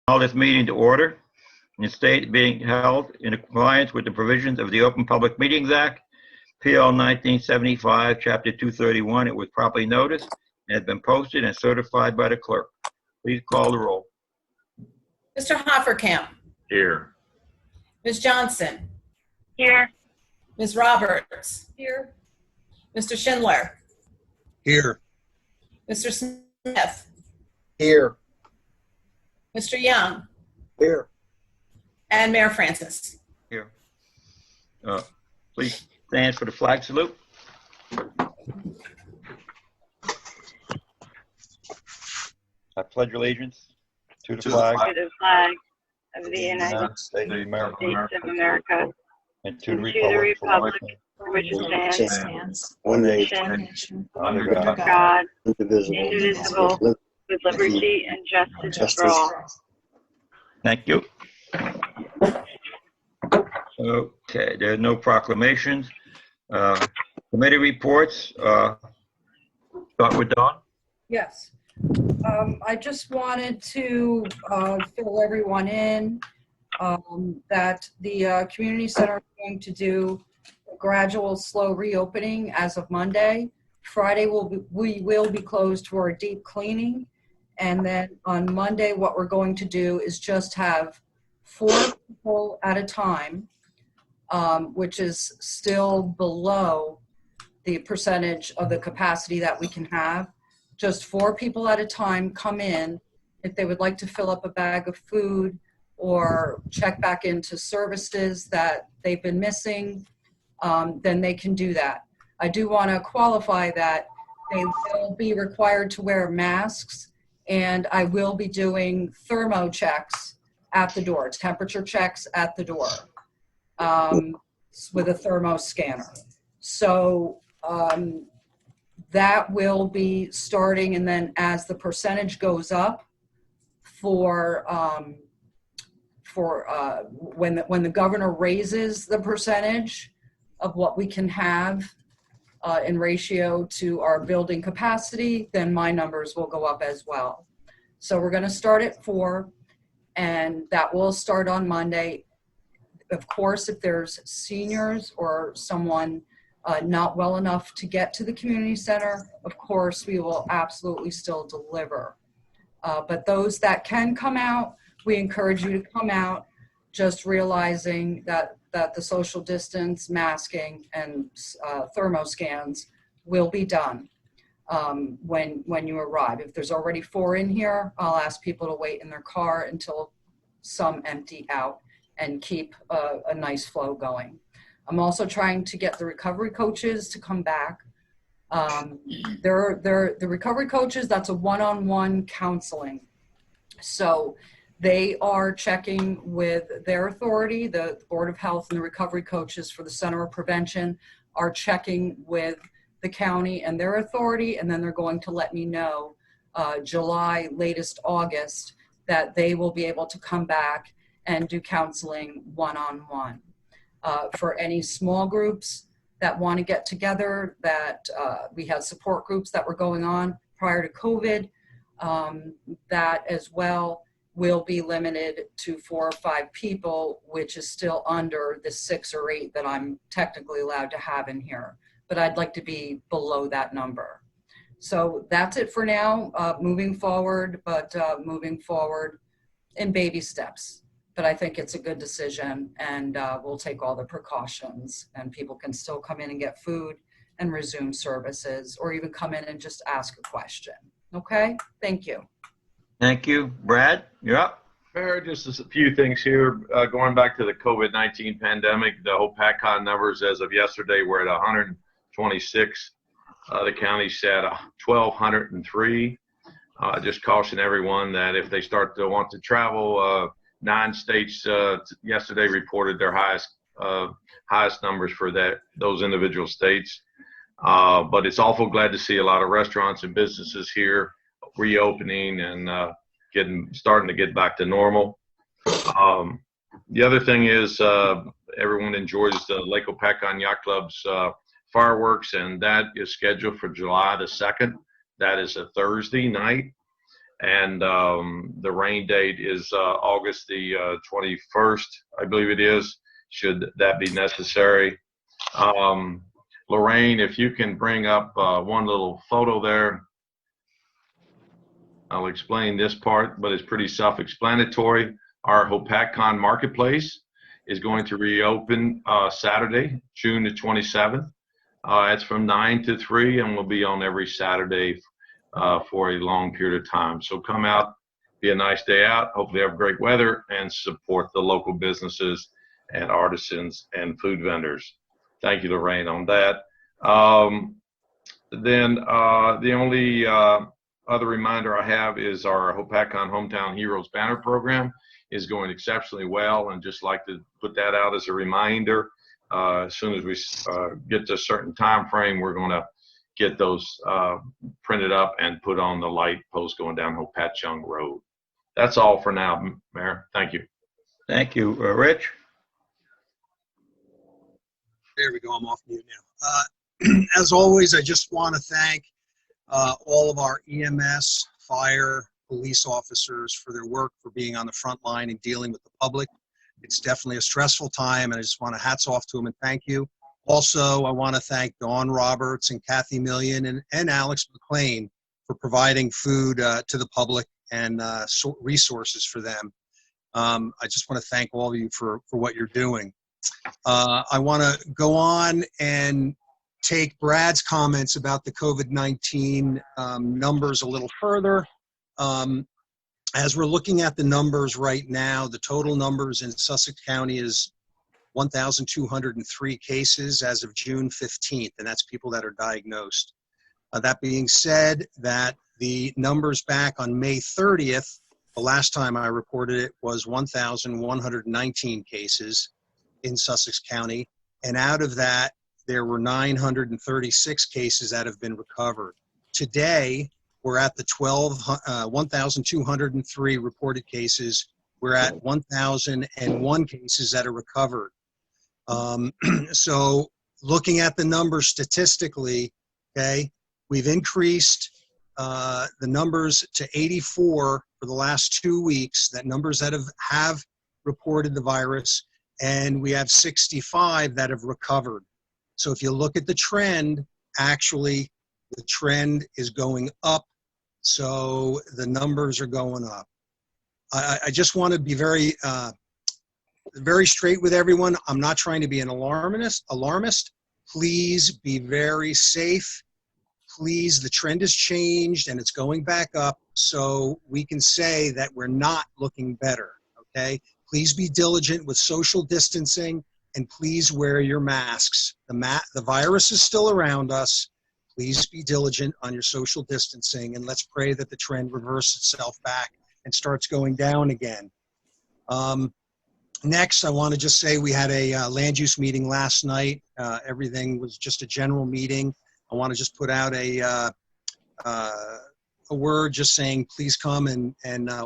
Call this meeting to order. In state being held in compliance with the provisions of the Open Public Meetings Act, PL 1975, Chapter 231. It was properly noticed and has been posted and certified by the clerk. Please call the roll. Mr. Hopatcong. Here. Ms. Johnson. Here. Ms. Roberts. Here. Mr. Schindler. Here. Mr. Smith. Here. Mr. Young. Here. And Mayor Francis. Here. Please stand for the flag salute. I pledge allegiance to the flag To the flag of the United States of America States of America and to and the to the republic republic for which it stands, One nation, nation, under God, God, indivisible, indivisible, with liberty and justice for all. Thank you. Okay, there are no proclamations. Committee reports. Start with Dawn. Yes. I just wanted to fill everyone in that the community center is going to do a gradual, slow reopening as of Monday. Friday we will be closed for a deep cleaning. And then on Monday, what we're going to do is just have 4 people at a time, which is still below the percentage of the capacity that we can have. Just 4 people at a time come in. If they would like to fill up a bag of food or check back into services that they've been missing, then they can do that. I do want to qualify that they will be required to wear masks, and I will be doing thermo checks at the door, temperature checks at the door with a thermo scanner. So that will be starting, and then as the percentage goes up for when the governor raises the percentage of what we can have in ratio to our building capacity, then my numbers will go up as well. So we're going to start at 4, and that will start on Monday. Of course, if there's seniors or someone not well enough to get to the community center, of course, we will absolutely still deliver. But those that can come out, we encourage you to come out, just realizing that the social distance, masking, and thermo scans will be done when you arrive. If there's already 4 in here, I'll ask people to wait in their car until some empty out and keep a nice flow going. I'm also trying to get the recovery coaches to come back. The recovery coaches, that's a one-on-one counseling. So they are checking with their authority, the Board of Health, and the recovery coaches for the Center of Prevention are checking with the county and their authority, and then they're going to let me know July, latest August, that they will be able to come back and do counseling one-on-one. For any small groups that want to get together, that we had support groups that were going on prior to COVID, that as well will be limited to 4 or 5 people, which is still under the 6 or 8 that I'm technically allowed to have in here. But I'd like to be below that number. So that's it for now, moving forward in baby steps. But I think it's a good decision, and we'll take all the precautions, and people can still come in and get food and resume services, or even come in and just ask a question. Okay, thank you. Thank you. Brad, you're up. Mayor, just a few things here. Going back to the COVID-19 pandemic, the Hopatcong numbers as of yesterday were at 126. The county said 1,203. Just caution everyone that if they start to want to travel, 9 states yesterday reported their highest numbers for those individual states. But it's awful glad to see a lot of restaurants and businesses here reopening and starting to get back to normal. The other thing is everyone enjoys the Lake Hopatcong Yacht Club's fireworks, and that is scheduled for July the 2nd. That is a Thursday night. And the rain date is August the 21st, I believe it is, should that be necessary. Lorraine, if you can bring up one little photo there. I'll explain this part, but it's pretty self-explanatory. Our Hopatcong Marketplace is going to reopen Saturday, June the 27th. It's from 9 to 3 and will be on every Saturday for a long period of time. So come out, be a nice day out, hopefully have great weather, and support the local businesses and artisans and food vendors. Thank you, Lorraine, on that. Then the only other reminder I have is our Hopatcong Hometown Heroes banner program is going exceptionally well, and just like to put that out as a reminder. As soon as we get to a certain time frame, we're going to get those printed up and put on the light post going down Hopatcong Road. That's all for now, Mayor. Thank you. Thank you. Rich? There we go. I'm off mute now. As always, I just want to thank all of our EMS, fire, police officers for their work, for being on the front line and dealing with the public. It's definitely a stressful time, and I just want to hats off to them and thank you. Also, I want to thank Dawn Roberts and Kathy Million and Alex McLean for providing food to the public and resources for them. I just want to thank all of you for what you're doing. I want to go on and take Brad's comments about the COVID-19 numbers a little further. As we're looking at the numbers right now, the total numbers in Sussex County is 1,203 cases as of June 15th, and that's people that are diagnosed. That being said, that the numbers back on May 30th, the last time I reported it, was 1,119 cases in Sussex County, and out of that, there were 936 cases that have been recovered. Today, we're at the 1,203 reported cases. We're at 1,001 cases that are recovered. So looking at the numbers statistically, okay, we've increased the numbers to 84 for the last 2 weeks, that numbers that have reported the virus, and we have 65 that have recovered. So if you look at the trend, actually the trend is going up. So the numbers are going up. I just want to be very straight with everyone. I'm not trying to be an alarmist. Please be very safe. Please, the trend has changed and it's going back up, so we can say that we're not looking better, okay? Please be diligent with social distancing, and please wear your masks. The virus is still around us. Please be diligent on your social distancing, and let's pray that the trend reverses itself back and starts going down again. Next, I want to just say we had a land use meeting last night. Everything was just a general meeting. I want to just put out a word just saying, please come and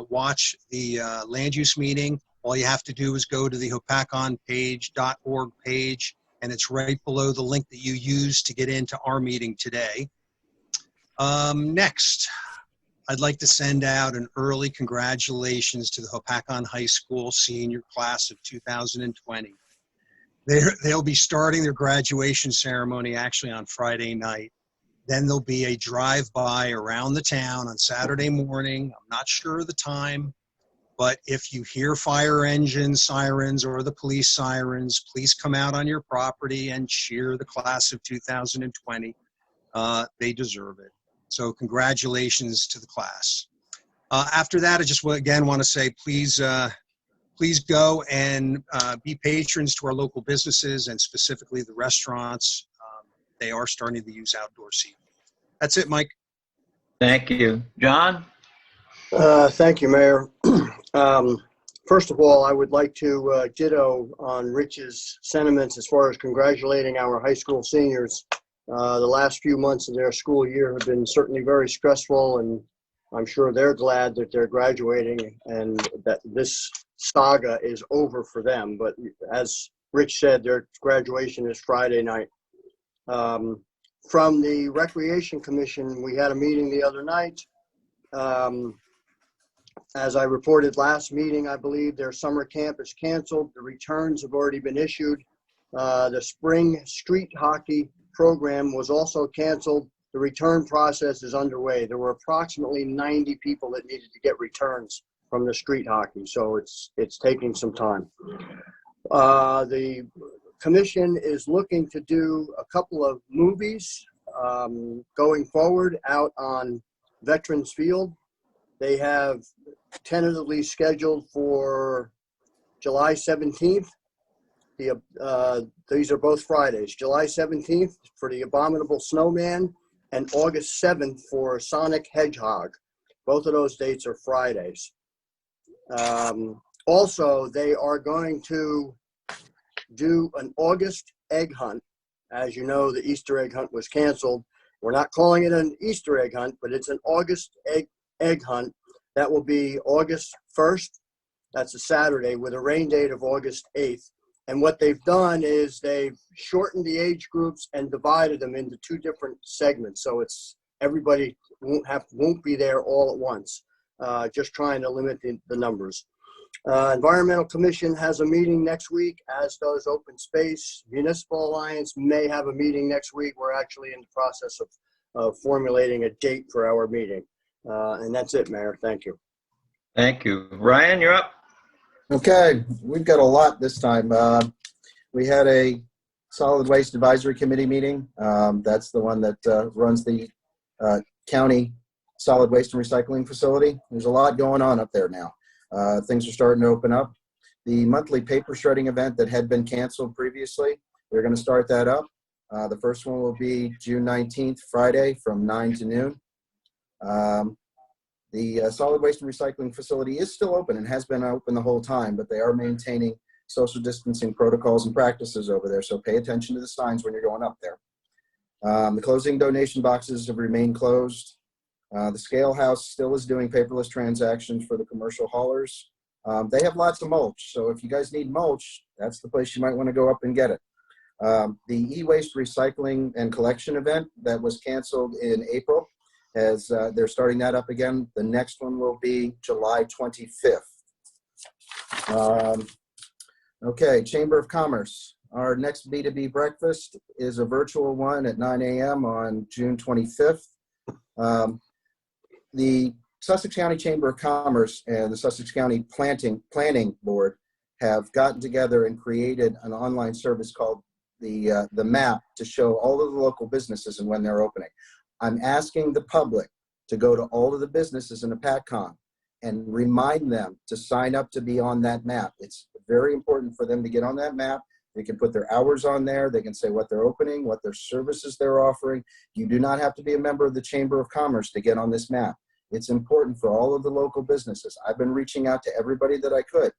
watch the land use meeting. All you have to do is go to the hopatcongpage.org page, and it's right below the link that you used to get into our meeting today. Next, I'd like to send out an early congratulations to the Hopatcong High School senior class of 2020. They'll be starting their graduation ceremony actually on Friday night. Then there'll be a drive-by around the town on Saturday morning. I'm not sure of the time, but if you hear fire engine sirens or the police sirens, please come out on your property and cheer the class of 2020. They deserve it. So congratulations to the class. After that, I just again want to say, please go and be patrons to our local businesses, and specifically the restaurants. They are starting to use outdoor seating. That's it, Mike. Thank you. John? Thank you, Mayor. First of all, I would like to ditto on Rich's sentiments as far as congratulating our high school seniors. The last few months of their school year have been certainly very stressful, and I'm sure they're glad that they're graduating and that this saga is over for them. But as Rich said, their graduation is Friday night. From the Recreation Commission, we had a meeting the other night. As I reported last meeting, I believe their summer camp is canceled. The returns have already been issued. The spring street hockey program was also canceled. The return process is underway. There were approximately 90 people that needed to get returns from the street hockey, so it's taking some time. The commission is looking to do a couple of movies going forward out on Veterans Field. They have tentatively scheduled for July 17th. These are both Fridays. July 17th for The Abominable Snowman and August 7th for Sonic Hedgehog. Both of those dates are Fridays. Also, they are going to do an August egg hunt. As you know, the Easter egg hunt was canceled. We're not calling it an Easter egg hunt, but it's an August egg hunt. That will be August 1st. That's a Saturday with a rain date of August 8th. And what they've done is they've shortened the age groups and divided them into two different segments. So it's everybody won't be there all at once. Just trying to limit the numbers. Environmental Commission has a meeting next week, as does Open Space. Municipal Alliance may have a meeting next week. We're actually in the process of formulating a date for our meeting. And that's it, Mayor. Thank you. Thank you. Ryan, you're up. Okay, we've got a lot this time. We had a Solid Waste Advisory Committee meeting. That's the one that runs the county solid waste and recycling facility. There's a lot going on up there now. Things are starting to open up. The monthly paper shredding event that had been canceled previously, they're going to start that up. The first one will be June 19th, Friday, from 9 to noon. The solid waste and recycling facility is still open and has been open the whole time, but they are maintaining social distancing protocols and practices over there, so pay attention to the signs when you're going up there. The closing donation boxes have remained closed. The Scale House still is doing paperless transactions for the commercial haulers. They have lots of mulch, so if you guys need mulch, that's the place you might want to go up and get it. The e-waste recycling and collection event that was canceled in April, as they're starting that up again. The next one will be July 25th. Okay, Chamber of Commerce. Our next B2B breakfast is a virtual one at 9 a.m. on June 25th. The Sussex County Chamber of Commerce and the Sussex County Planning Board have gotten together and created an online service called the map to show all of the local businesses and when they're opening. I'm asking the public to go to all of the businesses in Hopatcong and remind them to sign up to be on that map. It's very important for them to get on that map. They can put their hours on there. They can say what they're opening, what their services they're offering. You do not have to be a member of the Chamber of Commerce to get on this map. It's important for all of the local businesses. I've been reaching out to everybody that I could.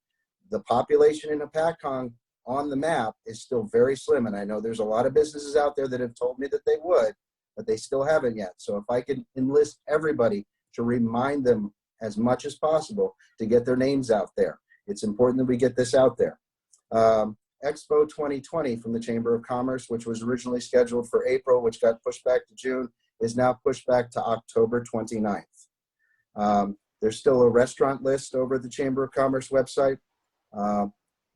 The population in Hopatcong on the map is still very slim, and I know there's a lot of businesses out there that have told me that they would, but they still haven't yet. So if I could enlist everybody to remind them as much as possible to get their names out there. It's important that we get this out there. Expo 2020 from the Chamber of Commerce, which was originally scheduled for April, which got pushed back to June, is now pushed back to October 29th. There's still a restaurant list over at the Chamber of Commerce website.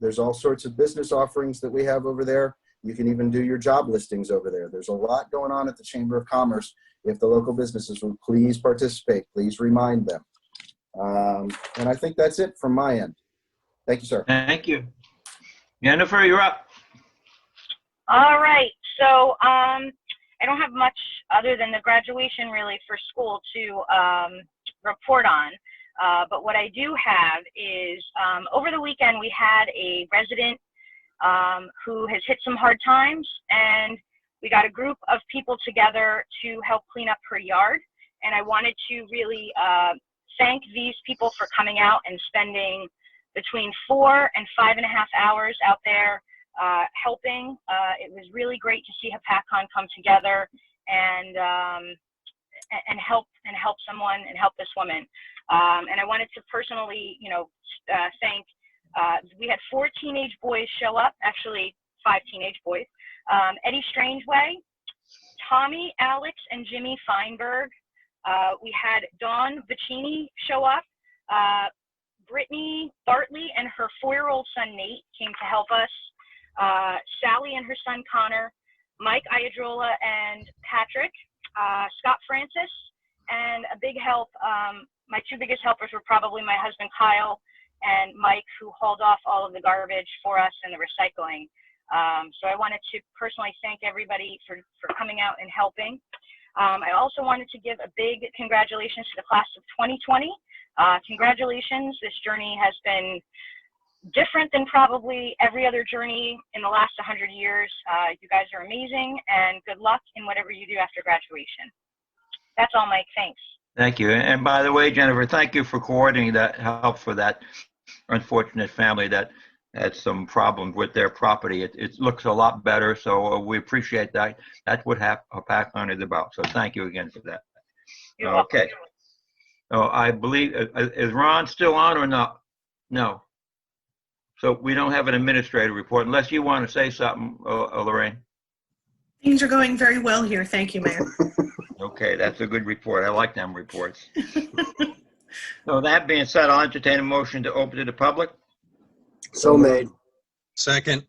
There's all sorts of business offerings that we have over there. You can even do your job listings over there. There's a lot going on at the Chamber of Commerce. If the local businesses will please participate, please remind them. And I think that's it from my end. Thank you, sir. Thank you. Jennifer, you're up. All right. So I don't have much other than the graduation really for school to report on. But what I do have is over the weekend we had a resident who has hit some hard times, and we got a group of people together to help clean up her yard. And I wanted to really thank these people for coming out and spending between 4 and 5.5 hours out there helping. It was really great to see Hopatcong come together and help someone and help this woman. And I wanted to personally, thank. We had 4 teenage boys show up, actually 5 teenage boys. Eddie Strangeway, Tommy, Alex, and Jimmy Feinberg. We had Dawn Vicini show up. Brittany Bartley and her 4-year-old son Nate came to help us. Sally and her son Connor, Mike Iadrola and Patrick, Scott Francis, and a big help. My 2 biggest helpers were probably my husband Kyle and Mike, who hauled off all of the garbage for us and the recycling. So I wanted to personally thank everybody for coming out and helping. I also wanted to give a big congratulations to the class of 2020. Congratulations. This journey has been different than probably every other journey in the last 100 years. You guys are amazing, and good luck in whatever you do after graduation. That's all, Mike. Thanks. Thank you. And by the way, Jennifer, thank you for coordinating that help for that unfortunate family that had some problems with their property. It looks a lot better, so we appreciate that. That's what Hopatcong is about. So thank you again for that. You're welcome. Okay. So I believe, is Ron still on or not? No. So we don't have an administrative report unless you want to say something, Lorraine. Things are going very well here. Thank you, Mayor. Okay, that's a good report. I like them reports. So that being said, I'll entertain a motion to open to the public. So made. Second.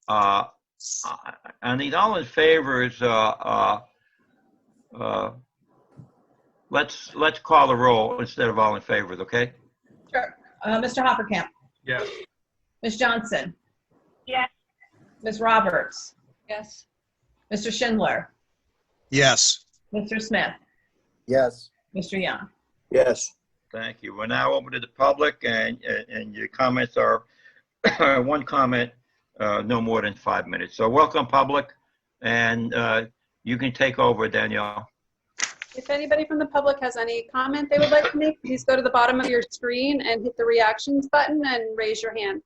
And these all in favors, let's call the roll instead of all in favors, okay? Sure. Mr. Hoppercamp. Yes. Ms. Johnson. Yes. Ms. Roberts. Yes. Mr. Schindler. Yes. Mr. Smith. Yes. Mr. Young. Yes. Thank you. We're now open to the public, and your comments are one comment, no more than 5 minutes. So welcome, public, and you can take over, Danielle. If anybody from the public has any comment they would like to make, please go to the bottom of your screen and hit the reactions button and raise your hand.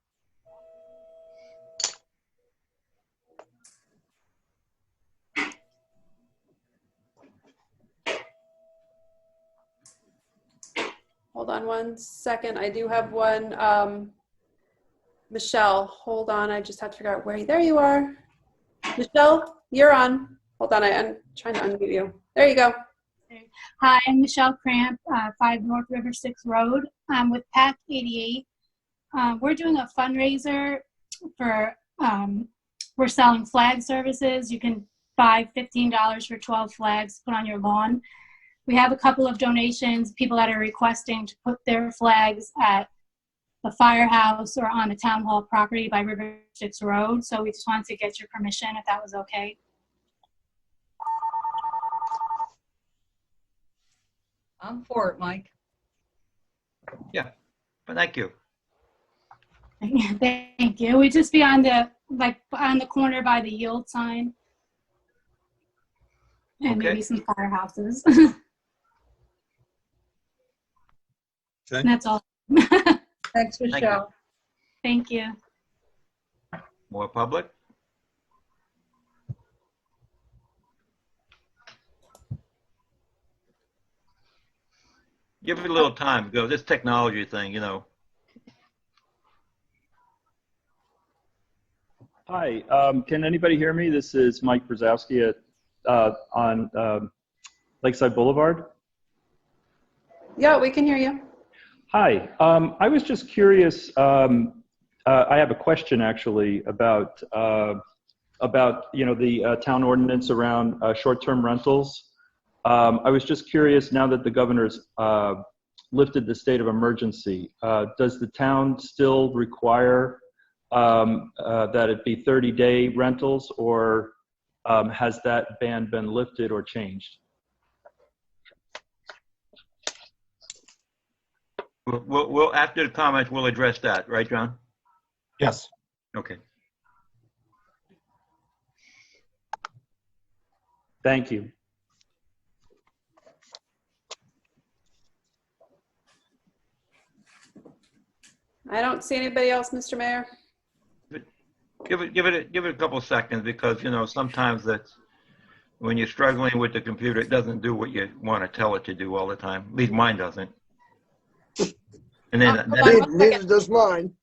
Hold on 1 second. I do have one. Michelle, hold on. I just have to figure out where. There you are. Michelle, you're on. Hold on. I'm trying to unmute you. There you go. Hi, I'm Michelle Cramp, 5 North River 6 Road. I'm with PAC 88. We're doing a fundraiser for, we're selling flag services. You can buy $15 for 12 flags to put on your lawn. We have a couple of donations, people that are requesting to put their flags at the firehouse or on a town hall property by River 6 Road. So we just wanted to get your permission if that was okay. I'm for it, Mike. Yeah, thank you. Thank you. We'd just be on the, on the corner by the yield sign. And Okay. maybe some firehouses. Okay. And that's all. Thanks, Michelle. Thank you. More public? Give it a little time, because this technology thing, you know. Hi, can anybody hear me? This is Mike Brzezowski on Lakeside Boulevard. Yeah, we can hear you. Hi, I was just curious. I have a question actually about the town ordinance around short-term rentals. I was just curious, now that the governor's lifted the state of emergency, does the town still require that it be 30-day rentals, or has that ban been lifted or changed? We'll after the comments, we'll address that, right, John? Yes. Okay. Thank you. I don't see anybody else, Mr. Mayor. Give it a couple of seconds, because, you know, sometimes that's when you're struggling with the computer, it doesn't do what you want to tell it to do all the time. At least mine doesn't. And then, Neither does mine.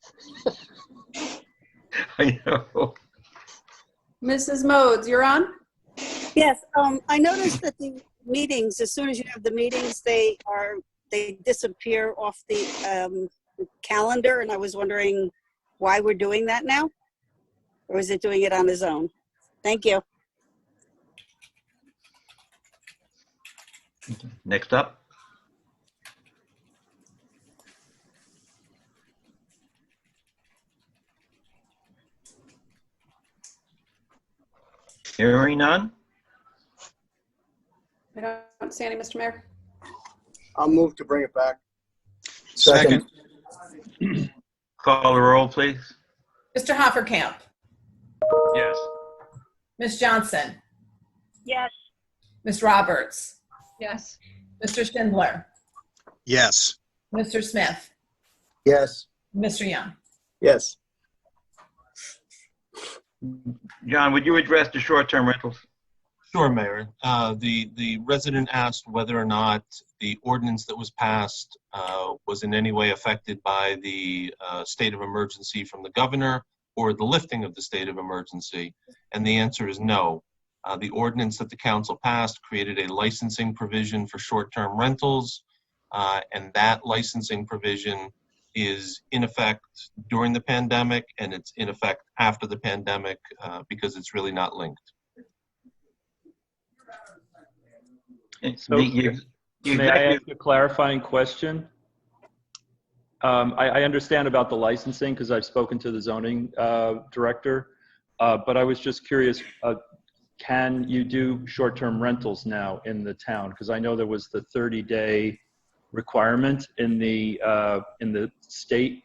I know. Mrs. Modes, you're on? Yes, I noticed that the meetings, as soon as you have the meetings, they are they disappear off the calendar, and I was wondering why we're doing that now, or is it doing it on its own? Thank you. Next up. Hearing none? I don't see any, Mr. Mayor. I'll move to bring it back. Second. Call the roll, please. Mr. Hoppercamp, Yes. Ms. Johnson, Yes. Ms. Roberts, Yes. Mr. Schindler, Yes. Mr. Smith, Yes. Mr. Young. Yes. John, would you address the short-term rentals? Sure, Mayor. The resident asked whether or not the ordinance that was passed was in any way affected by the state of emergency from the governor or the lifting of the state of emergency, and the answer is no. The ordinance that the council passed created a licensing provision for short-term rentals, and that licensing provision is in effect during the pandemic, and it's in effect after the pandemic because it's really not linked. So, may I ask a clarifying question? I understand about the licensing because I've spoken to the zoning director, but I was just curious, can you do short-term rentals now in the town? Because I know there was the 30-day requirement in the state.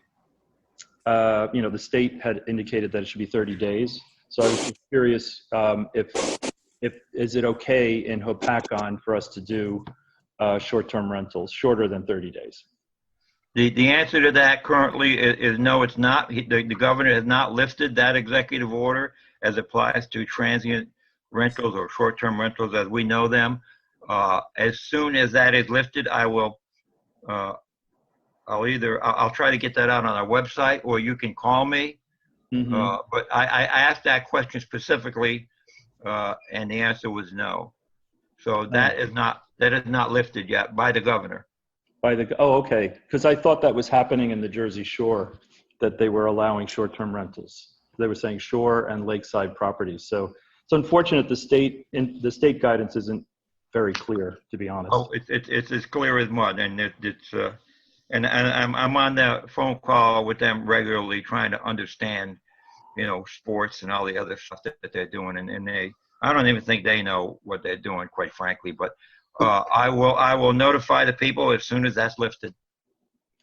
The state had indicated that it should be 30 days. So I was just curious if is it okay in Hopatcong for us to do short-term rentals shorter than 30 days? The answer to that currently is no, it's not. The governor has not lifted that executive order as applies to transient rentals or short-term rentals as we know them. As soon as that is lifted, I will. I'll try to get that out on our website, or you can call me. Mm-hmm. But I asked that question specifically, and the answer was no. So that is not lifted yet by the governor. Oh, okay. Because I thought that was happening in the Jersey Shore, that they were allowing short-term rentals. They were saying shore and lakeside properties. So it's unfortunate the state guidance isn't very clear, to be honest. Oh, it's as clear as mud, and and I'm on the phone call with them regularly, trying to understand, sports and all the other stuff that they're doing, and I don't even think they know what they're doing, quite frankly. But I will notify the people as soon as that's lifted.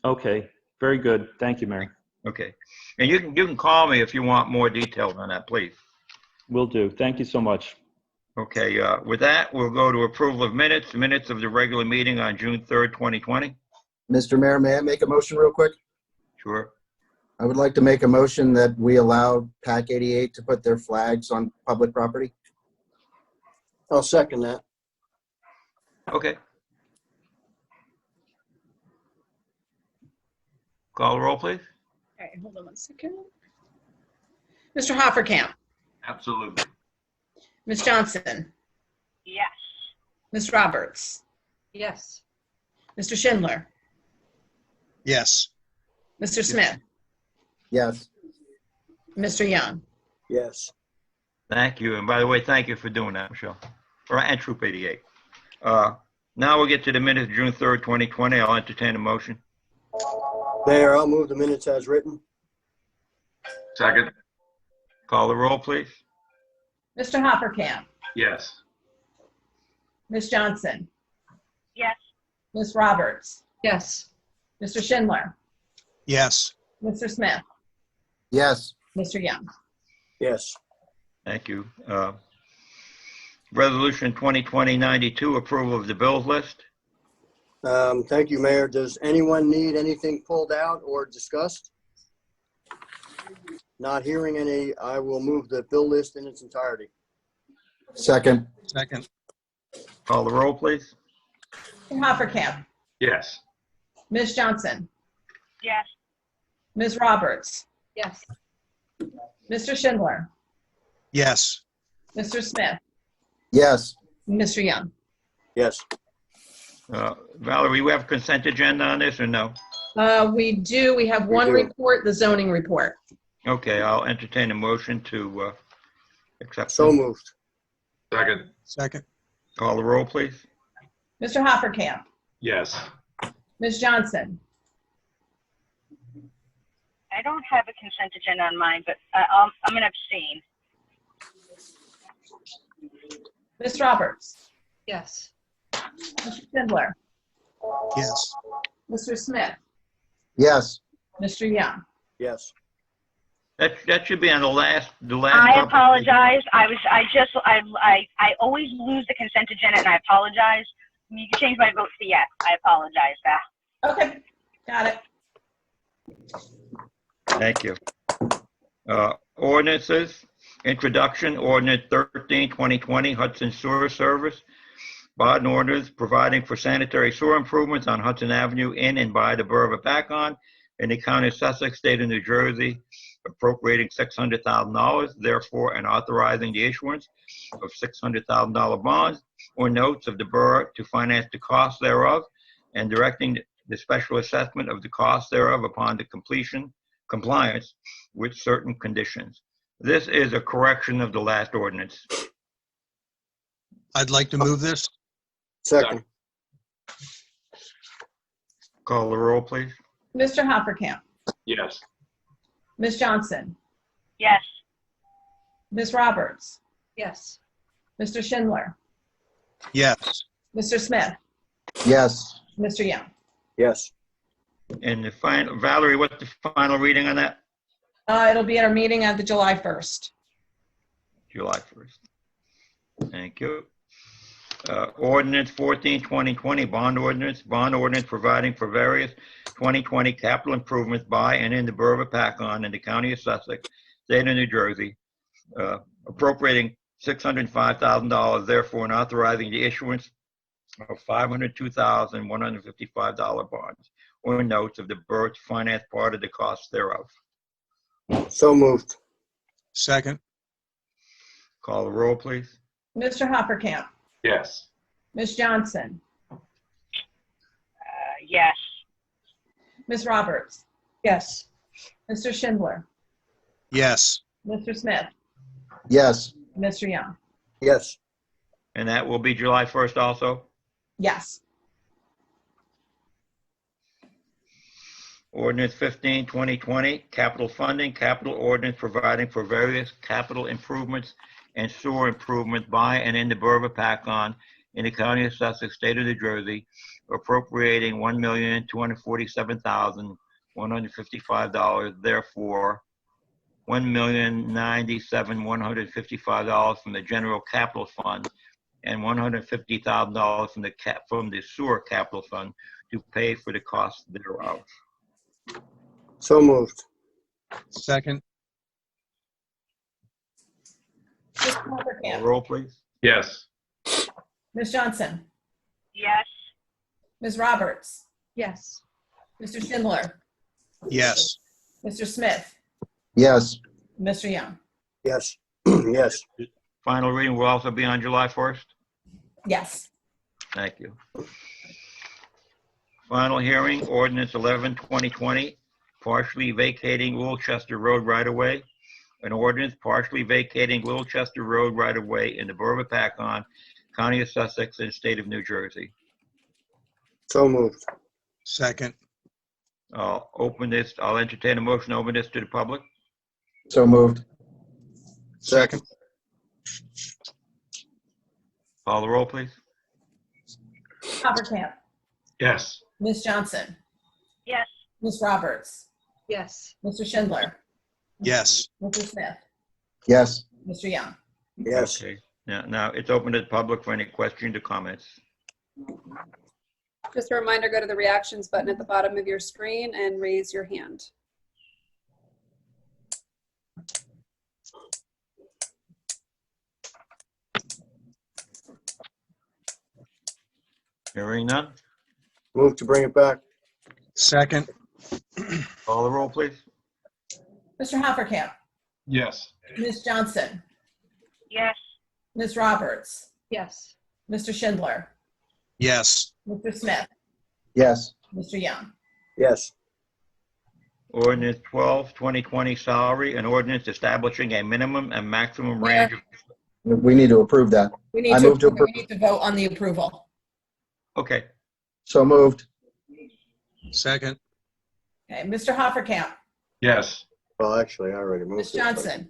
Okay, very good. Thank you, Mayor. Okay, and you can call me if you want more details on that, please. Will do. Thank you so much. Okay, with that, we'll go to approval of minutes of the regular meeting on June 3rd, 2020. Mr. Mayor, may I make a motion real quick? Sure. I would like to make a motion that we allow PAC 88 to put their flags on public property. I'll second that. Okay. Call the roll, please. Okay, hold on one second. Mr. Hoppercamp, Absolutely. Ms. Johnson, Yes. Ms. Roberts, Yes. Mr. Schindler, Yes. Mr. Smith, Yes. Mr. Young. Yes. Thank you. And by the way, thank you for doing that, Michelle. And Troop 88. Now we'll get to the minutes of June 3rd, 2020. I'll entertain a motion. Mayor, I'll move the minutes as written. Second. Call the roll, please. Mr. Hoppercamp, Yes. Ms. Johnson, Yes. Ms. Roberts, Yes. Mr. Schindler, Yes. Mr. Smith, Yes. Mr. Young. Yes. Thank you. Resolution 2020-92, approval of the bills list. Thank you, Mayor. Does anyone need anything pulled out or discussed? Not hearing any, I will move the bill list in its entirety. Second. Second. Call the roll, please. Mr. Hoppercamp, Yes. Ms. Johnson, Yes. Ms. Roberts, Yes. Mr. Schindler, Yes. Mr. Smith, Yes. Mr. Young. Yes. Valerie, we have consent agenda on this or no? We do. We have one do. report, the zoning report. Okay, I'll entertain a motion to accept. So moved. Second. Second. Call the roll, please. Mr. Hoppercamp, Yes. Ms. Johnson, I don't have a consent agenda on mine, but I'm going to abstain. Ms. Roberts, Yes. Mr. Schindler, Yes. Mr. Smith, Yes. Mr. Young. Yes. That should be on the last. I apologize. I always lose the consent agenda, and I apologize. You can change my vote to yes. I apologize. Okay, got it. Thank you. Ordinances, introduction, ordinance 13, 2020, Hudson Sewer Service. Bond orders providing for sanitary sewer improvements on Hudson Avenue in and by the Borough of Hopatcong in the County of Sussex, State of New Jersey, appropriating $600,000, therefore, and authorizing the issuance of $600,000 bonds or notes of the borough to finance the cost thereof, and directing the special assessment of the cost thereof upon the compliance with certain conditions. This is a correction of the last ordinance. I'd like to move this. Second. Call the roll, please. Mr. Hoppercamp, Yes. Ms. Johnson, Yes. Ms. Roberts, Yes. Mr. Schindler, Yes. Mr. Smith, Yes. Mr. Young. Yes. And the final, Valerie, what's the final reading on that? It'll be at our meeting at the July 1st. July 1st. Thank you. Ordinance 14, 2020, bond ordinance providing for various 2020 capital improvements by and in the Borough of Hopatcong in the County of Sussex, State of New Jersey, appropriating $605,000, therefore, and authorizing the issuance of $502,155 bonds or notes of the borough to finance part of the cost thereof. So moved. Second. Call the roll, please. Mr. Hoppercamp, Yes. Ms. Johnson, Yes. Ms. Roberts, Yes. Mr. Schindler, Yes. Mr. Smith, Yes. Mr. Young. Yes. And that will be July 1st also? Yes. Ordinance 15, 2020, capital funding, capital ordinance providing for various capital improvements and sewer improvements by and in the Borough of Hopatcong in the County of Sussex, State of New Jersey, appropriating $1,247,155, therefore $1,097,155 from the general capital fund and $150,000 from the sewer capital fund to pay for the cost thereof. So moved. Second. Mr. Hoppercamp, Roll, please. Yes. Ms. Johnson, Yes. Ms. Roberts, Yes. Mr. Schindler, Yes. Mr. Smith, Yes. Mr. Young. Yes. Yes. Final reading will also be on July 1st. Yes. Thank you. Final hearing, ordinance 11, 2020, partially vacating Wilchester Road right-of-way. An ordinance partially vacating Wilchester Road right-of-way in the Borough of Hopatcong, County of Sussex, and State of New Jersey. So moved. Second. I'll entertain a motion to open this to the public. So moved. Second. Call the roll, please. Hoppercamp, Yes. Ms. Johnson, Yes. Ms. Roberts, Yes. Mr. Schindler, Yes. Mr. Smith, Yes. Mr. Young. Yes. Okay. Now it's open to the public for any questions or comments. Just a reminder, go to the reactions button at the bottom of your screen and raise your hand. Hearing none. Move to bring it back. Second. Call the roll, please. Mr. Hoppercamp, Yes. Ms. Johnson, Yes. Ms. Roberts, Yes. Mr. Schindler, Yes. Mr. Smith, Yes. Mr. Young. Yes. Ordinance 12, 2020 salary, an ordinance establishing a minimum and maximum range. We need to approve that. We need I to move to approve. We approve. need to vote on the approval. Okay, So moved. Second. Okay, Mr. Hoppercamp, Yes. Well, actually, I already moved. Ms. it, but- Johnson.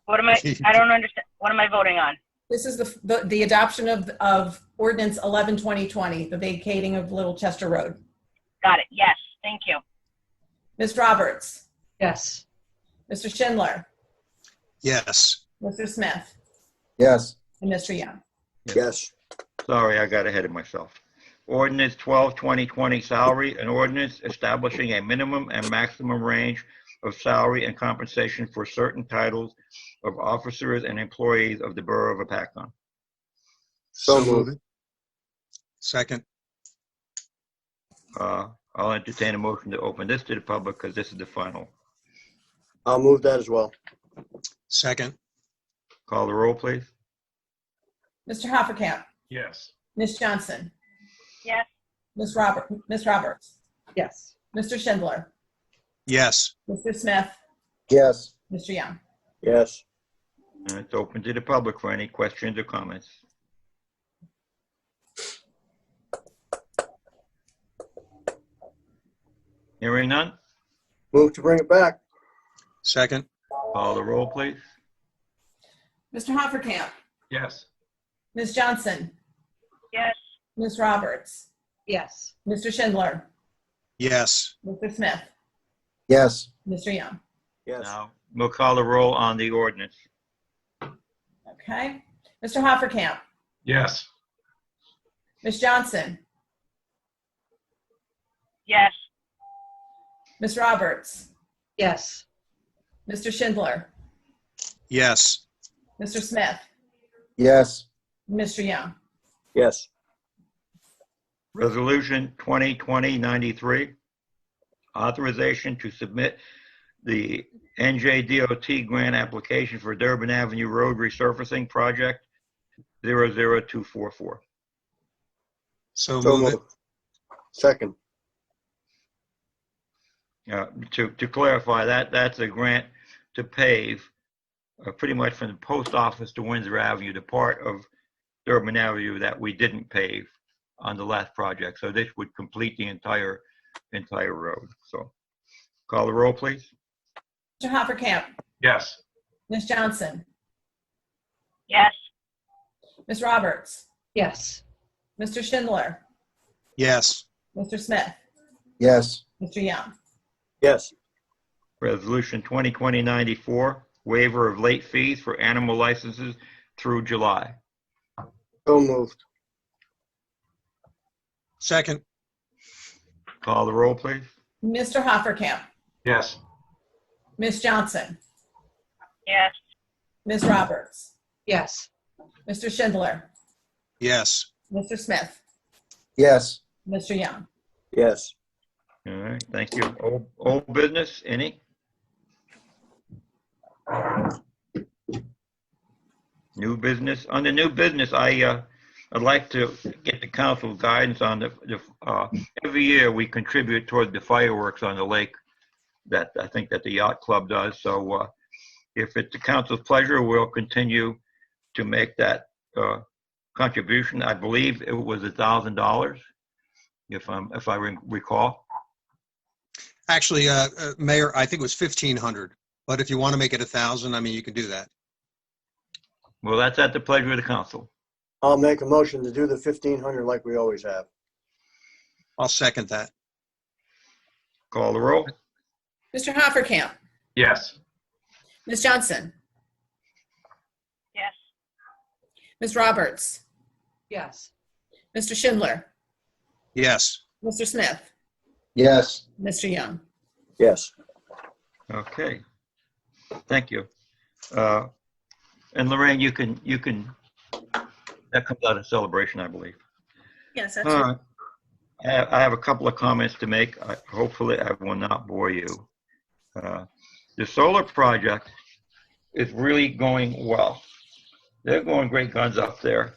What am I don't understand. What am I voting on? This is the adoption of ordinance 11, 2020, the vacating of Little Chester Road. Got it. Yes. Thank you. Ms. Roberts, Yes. Mr. Schindler, Yes. Mr. Smith, Yes. and Mr. Young. Yes. sorry, I got ahead of myself. Ordinance 12, 2020 salary, an ordinance establishing a minimum and maximum range of salary and compensation for certain titles of officers and employees of the Borough of Hopatcong. So moved. Second. I'll entertain a motion to open this to the public because this is the final. I'll move that as well. Second. Call the roll, please. Mr. Hoppercamp, Yes. Ms. Johnson, Yes. Ms. Roberts, Yes. Mr. Schindler, Yes. Mr. Smith, Yes. Mr. Young. Yes. And it's open to the public for any questions or comments. Hearing none, Move to bring it back. Second. call the roll, please. Mr. Hoppercamp, Yes. Ms. Johnson, Yes. Ms. Roberts, Yes. Mr. Schindler, Yes. Mr. Smith, Yes. Mr. Young. Yes. Now, we'll call the roll on the ordinance. Okay. Mr. Hoppercamp, Yes. Ms. Johnson, Yes. Ms. Roberts, Yes. Mr. Schindler, Yes. Mr. Smith, Yes. Mr. Young. Yes. Resolution 2020-93, authorization to submit the NJDOT grant application for Durban Avenue Road resurfacing project 00244. So So move it. moved. Second. To clarify, that's a grant to pave pretty much from the post office to Windsor Avenue, the part of Durban Avenue that we didn't pave on the last project. So this would complete the entire road. So call the roll, please. Mr. Hoppercamp, Yes. Ms. Johnson, Yes. Ms. Roberts, Yes. Mr. Schindler, Yes. Mr. Smith, Yes. Mr. Young. Yes. Resolution 2020-94, waiver of late fees for animal licenses through July. So moved. Second. Call the roll, please. Mr. Hoppercamp, Yes. Ms. Johnson, Yes. Ms. Roberts, Yes. Mr. Schindler, Yes. Mr. Smith, Yes. Mr. Young. Yes. All right, thank you. Old business, any? New business? On the new business, I'd like to get the council guidance on every year we contribute toward the fireworks on the lake that I think that the yacht club does. So if it's the council's pleasure, we'll continue to make that contribution. I believe it was $1,000, if I recall. Actually, Mayor, I think it was 1,500. But if you want to make it 1,000, I mean, you can do that. Well, that's at the pleasure of the council. I'll make a motion to do the 1,500 like we always have. I'll second that. Call the roll. Mr. Hoppercamp, Yes. Ms. Johnson, Yes. Ms. Roberts, Yes. Mr. Schindler, Yes. Mr. Smith, Yes. Mr. Young. Yes. Okay. Thank you. And Lorraine, you can, that comes out of celebration, I believe. Yes, that's All right. I have a couple of comments to make. Hopefully I will not bore you. The solar project is really going well. They're going great guns up there.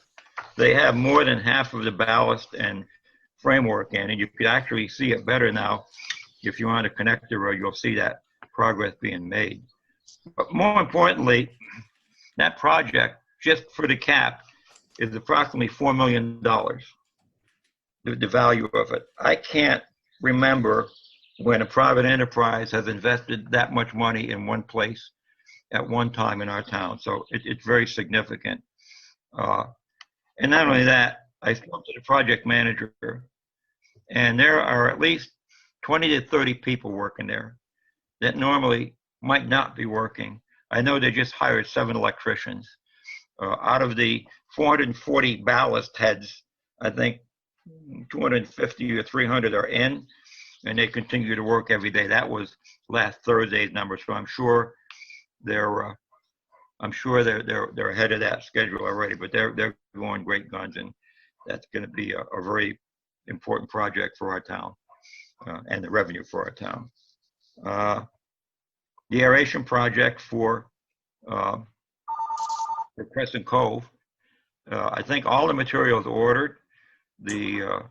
they have more than half of the ballast and framework in, and you could actually see it better now. If you want to connect the road, you'll see that progress being made. But more importantly, that project, just for the cap, is approximately $4 million, the value of it. I can't remember when a private enterprise has invested that much money in one place at one time in our town. So it's very significant. And not only that, I spoke to the project manager, and there are at least 20 to 30 people working there that normally might not be working. I know they just hired 7 electricians. Out of the 440 ballast heads, I think 250 or 300 are in, and they continue to work every day. That was last Thursday's number, so I'm sure they're ahead of that schedule already. But they're going great guns, and that's going to be a very important project for our town and the revenue for our town. The aeration project for Crescent Cove, I think all the materials ordered. The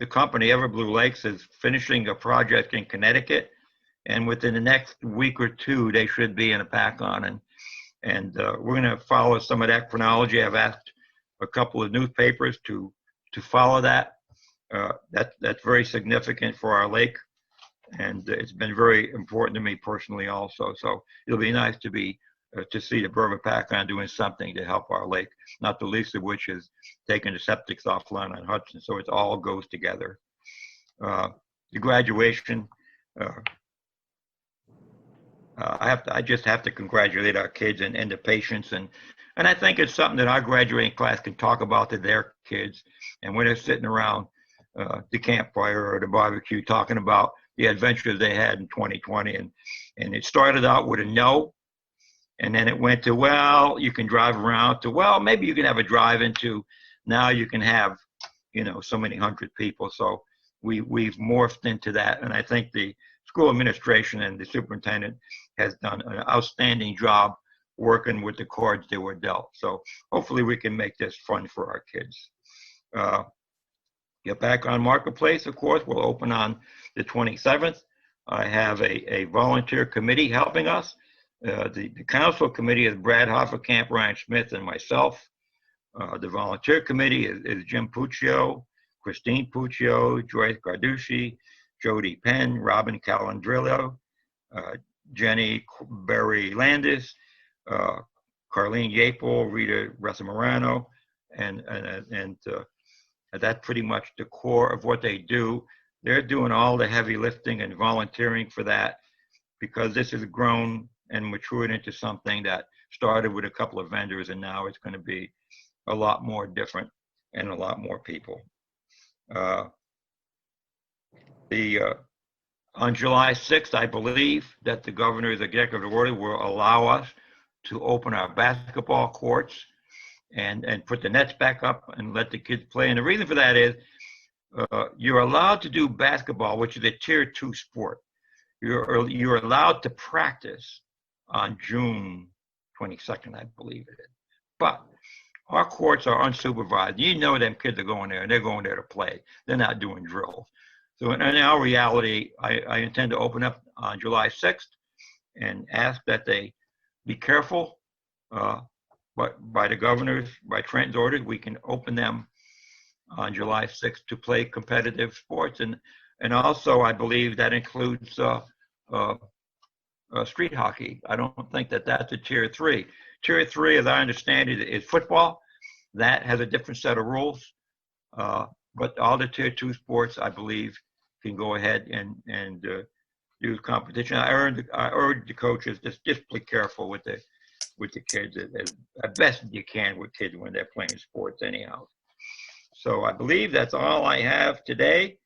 company Everblue Lakes is finishing a project in Connecticut, and within the next week or two, they should be in a pack-on, and we're going to follow some of that chronology. I've asked a couple of newspapers to follow that. That's very significant for our lake, and it's been very important to me personally also. So it'll be nice to see the Borough of Hopatcong doing something to help our lake, not the least of which is taking the septics offline on Hudson. So it all goes together. The graduation, I just have to congratulate our kids and the patients, and I think it's something that our graduating class can talk about to their kids, and when they're sitting around the campfire or the barbecue talking about the adventures they had in 2020, and it started out with a no. And then it went to, well, you can drive around, to, well, maybe you can have a drive into, now you can have, so many hundred people. So we've morphed into that. And I think the school administration and the superintendent has done an outstanding job working with the cards they were dealt. So hopefully we can make this fun for our kids. Get back on Marketplace, of course, will open on the 27th. I have a volunteer committee helping us. The council committee is Brad Hofferkamp, Ryan Smith, and myself. The volunteer committee is Jim Puccio, Christine Puccio, Joyce Garducci, Jody Penn, Robin Calandrillo, Jenny Berry Landis, Carlene Yapel, Rita Resamorano, and that's pretty much the core of what they do. They're doing all the heavy lifting and volunteering for that, because this has grown and matured into something that started with a couple of vendors, and now it's going to be a lot more different and a lot more people. On July 6th, I believe that the governor's executive order will allow us to open our basketball courts and put the nets back up and let the kids play. And the reason for that is you're allowed to do basketball, which is a tier 2 sport. You're allowed to practice on June 22nd, I believe it is. But our courts are unsupervised. You know them kids are going there, and they're going there to play. They're not doing drills. So in our reality, I intend to open up on July 6th and ask that they be careful. But by the governor's, by Trenton's orders, we can open them on July 6th to play competitive sports. And also, I believe that includes street hockey. I don't think that that's a tier 3. Tier 3, as I understand it, is football. That has a different set of rules. But all the tier 2 sports, I believe, can go ahead and use competition. I urge the coaches just be careful with the kids as best you can with kids when they're playing sports anyhow. So I believe that's all I have today.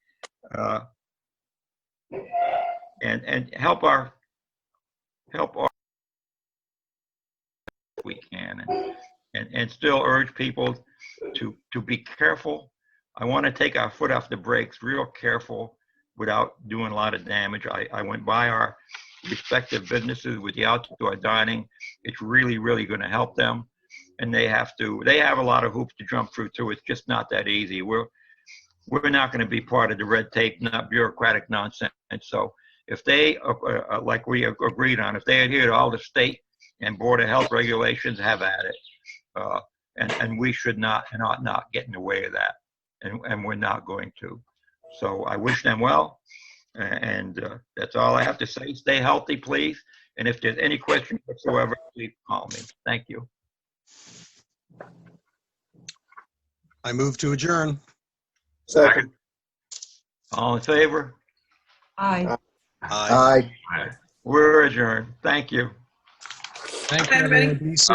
And help we can, and still urge people to be careful. I want to take our foot off the brakes, real careful, without doing a lot of damage. I went by our respective businesses with the outdoor dining. It's really, really going to help them. and they have a lot of hoops to jump through too. It's just not that easy. We're not going to be part of the red tape, not bureaucratic nonsense. So if they, like we agreed on, if they adhere to all the state and Board of Health regulations, have at it. And we should not and ought not get in the way of that. And we're not going to. So I wish them well. And that's all I have to say. Stay healthy, please. And if there's any questions whatsoever, please call me. Thank you. I move to adjourn. Second. All in favor? Aye. Aye. Aye. We're adjourned. Thank you. Thank you, everyone. Be safe.